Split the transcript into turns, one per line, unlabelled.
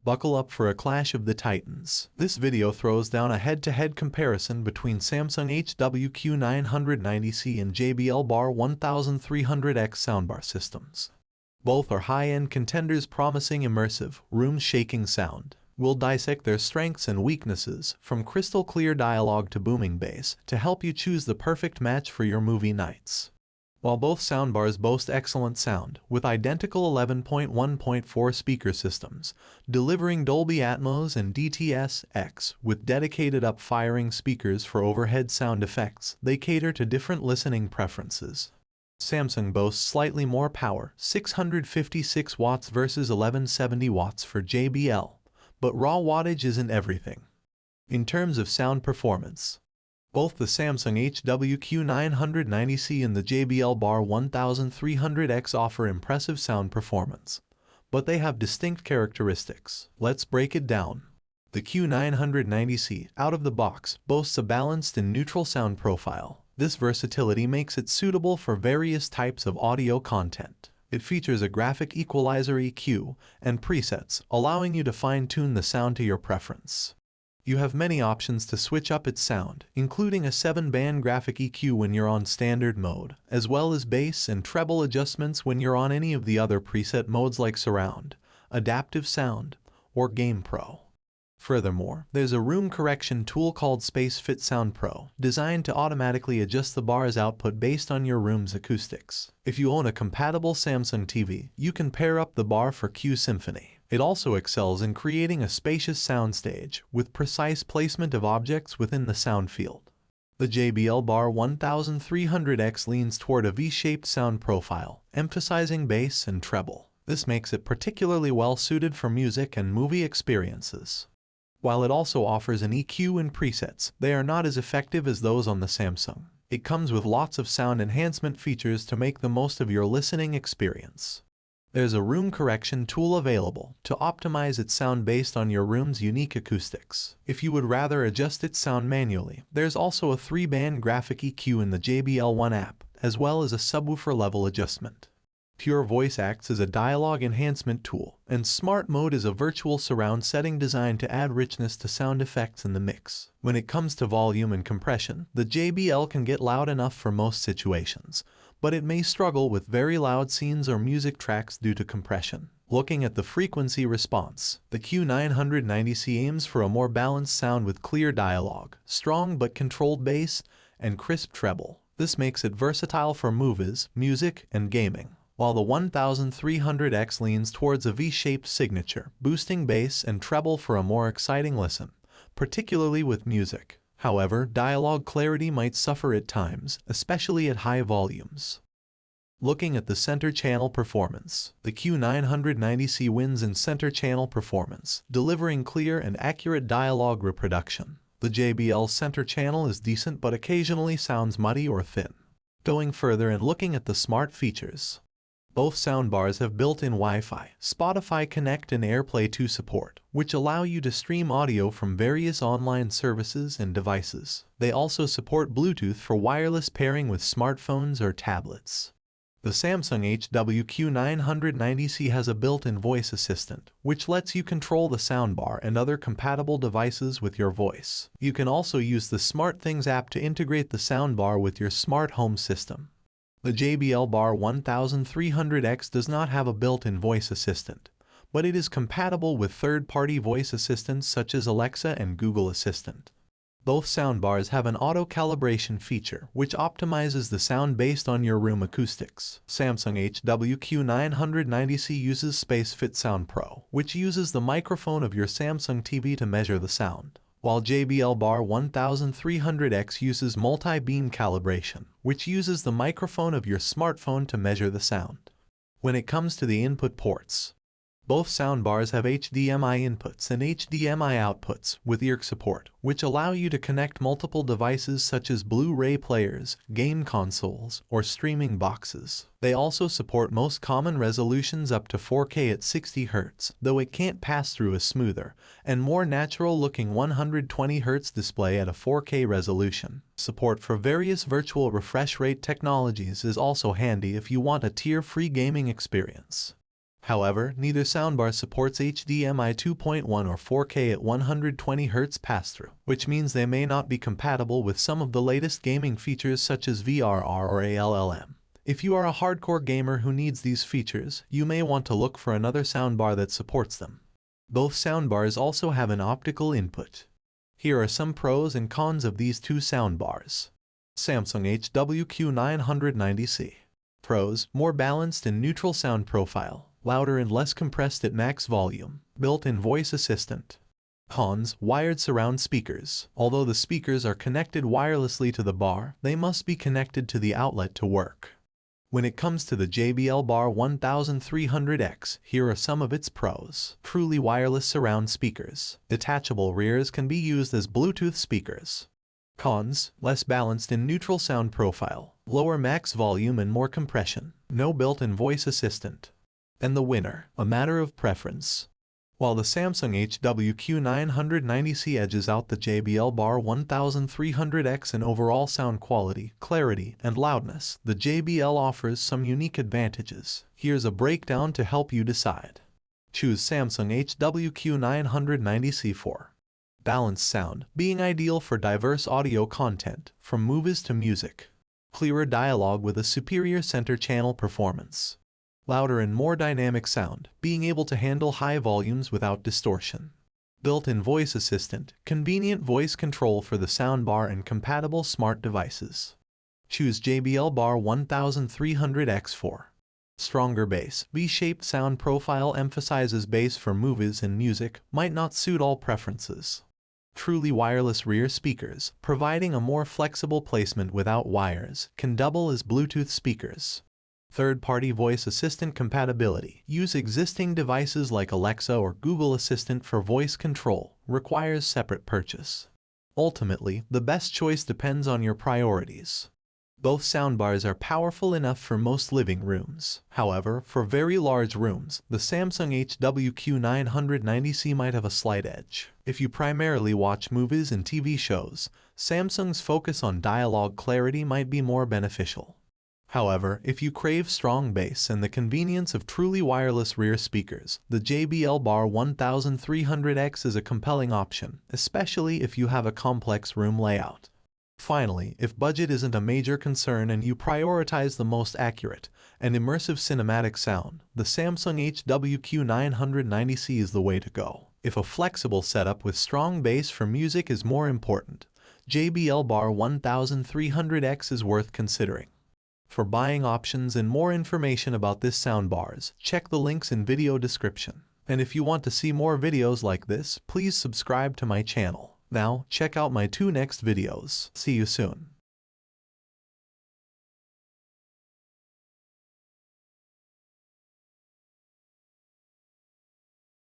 Buckle up for a clash of the titans. This video throws down a head-to-head comparison between Samsung HW-Q990C and JBL Bar 1300X soundbar systems. Both are high-end contenders promising immersive, room-shaking sound. We'll dissect their strengths and weaknesses, from crystal-clear dialogue to booming bass, to help you choose the perfect match for your movie nights. While both soundbars boast excellent sound, with identical 11.1.4 speaker systems, delivering Dolby Atmos and DTS-X with dedicated up-firing speakers for overhead sound effects, they cater to different listening preferences. Samsung boasts slightly more power, 656 watts versus 1170 watts for JBL, but raw wattage isn't everything. In terms of sound performance, both the Samsung HW-Q990C and the JBL Bar 1300X offer impressive sound performance, but they have distinct characteristics. Let's break it down. The Q990C, out of the box, boasts a balanced and neutral sound profile. This versatility makes it suitable for various types of audio content. It features a graphic equalizer EQ and presets, allowing you to fine-tune the sound to your preference. You have many options to switch up its sound, including a 7-band graphic EQ when you're on standard mode, as well as bass and treble adjustments when you're on any of the other preset modes like surround, adaptive sound, or game pro. Furthermore, there's a room correction tool called Space Fit Sound Pro, designed to automatically adjust the bar's output based on your room's acoustics. If you own a compatible Samsung TV, you can pair up the bar for Q Symphony. It also excels in creating a spacious soundstage, with precise placement of objects within the sound field. The JBL Bar 1300X leans toward a V-shaped sound profile, emphasizing bass and treble. This makes it particularly well suited for music and movie experiences. While it also offers an EQ and presets, they are not as effective as those on the Samsung. It comes with lots of sound enhancement features to make the most of your listening experience. There's a room correction tool available to optimize its sound based on your room's unique acoustics. If you would rather adjust its sound manually, there's also a 3-band graphic EQ in the JBL One app, as well as a subwoofer level adjustment. Pure Voice acts as a dialogue enhancement tool, and Smart Mode is a virtual surround setting designed to add richness to sound effects in the mix. When it comes to volume and compression, the JBL can get loud enough for most situations, but it may struggle with very loud scenes or music tracks due to compression. Looking at the frequency response, the Q990C aims for a more balanced sound with clear dialogue, strong but controlled bass, and crisp treble. This makes it versatile for movies, music, and gaming. While the 1300X leans towards a V-shaped signature, boosting bass and treble for a more exciting listen, particularly with music. However, dialogue clarity might suffer at times, especially at high volumes. Looking at the center channel performance, the Q990C wins in center channel performance, delivering clear and accurate dialogue reproduction. The JBL center channel is decent but occasionally sounds muddy or thin. Going further and looking at the smart features, both soundbars have built-in Wi-Fi, Spotify Connect and AirPlay 2 support, which allow you to stream audio from various online services and devices. They also support Bluetooth for wireless pairing with smartphones or tablets. The Samsung HW-Q990C has a built-in voice assistant, which lets you control the soundbar and other compatible devices with your voice. You can also use the SmartThings app to integrate the soundbar with your smart home system. The JBL Bar 1300X does not have a built-in voice assistant, but it is compatible with third-party voice assistants such as Alexa and Google Assistant. Both soundbars have an auto-calibration feature, which optimizes the sound based on your room acoustics. Samsung HW-Q990C uses Space Fit Sound Pro, which uses the microphone of your Samsung TV to measure the sound, while JBL Bar 1300X uses multi-beam calibration, which uses the microphone of your smartphone to measure the sound. When it comes to the input ports, both soundbars have HDMI inputs and HDMI outputs with ERC support, which allow you to connect multiple devices such as Blu-ray players, game consoles, or streaming boxes. They also support most common resolutions up to 4K at 60 Hz, though it can't pass through a smoother and more natural-looking 120 Hz display at a 4K resolution. Support for various virtual refresh rate technologies is also handy if you want a tear-free gaming experience. However, neither soundbar supports HDMI 2.1 or 4K at 120Hz pass-through, which means they may not be compatible with some of the latest gaming features such as VRR or ALLM. If you are a hardcore gamer who needs these features, you may want to look for another soundbar that supports them. Both soundbars also have an optical input. Here are some pros and cons of these two soundbars. Samsung HW-Q990C. Pros: more balanced and neutral sound profile, louder and less compressed at max volume, built-in voice assistant. Cons: wired surround speakers. Although the speakers are connected wirelessly to the bar, they must be connected to the outlet to work. When it comes to the JBL Bar 1300X, here are some of its pros. Truly wireless surround speakers. Detachable rears can be used as Bluetooth speakers. Cons: less balanced and neutral sound profile, lower max volume and more compression, no built-in voice assistant. And the winner: a matter of preference. While the Samsung HW-Q990C edges out the JBL Bar 1300X in overall sound quality, clarity, and loudness, the JBL offers some unique advantages. Here's a breakdown to help you decide. Choose Samsung HW-Q990C for balanced sound, being ideal for diverse audio content, from movies to music. Clearer dialogue with a superior center channel performance. Louder and more dynamic sound, being able to handle high volumes without distortion. Built-in voice assistant, convenient voice control for the soundbar and compatible smart devices. Choose JBL Bar 1300X for stronger bass. V-shaped sound profile emphasizes bass for movies and music, might not suit all preferences. Truly wireless rear speakers, providing a more flexible placement without wires, can double as Bluetooth speakers. Third-party voice assistant compatibility. Use existing devices like Alexa or Google Assistant for voice control. Requires separate purchase. Ultimately, the best choice depends on your priorities. Both soundbars are powerful enough for most living rooms. However, for very large rooms, the Samsung HW-Q990C might have a slight edge. If you primarily watch movies and TV shows, Samsung's focus on dialogue clarity might be more beneficial. However, if you crave strong bass and the convenience of truly wireless rear speakers, the JBL Bar 1300X is a compelling option, especially if you have a complex room layout. Finally, if budget isn't a major concern and you prioritize the most accurate and immersive cinematic sound, the Samsung HW-Q990C is the way to go. If a flexible setup with strong bass for music is more important, JBL Bar 1300X is worth considering. For buying options and more information about this soundbars, check the links in video description. And if you want to see more videos like this, please subscribe to my channel. Now, check out my two next videos. See you soon.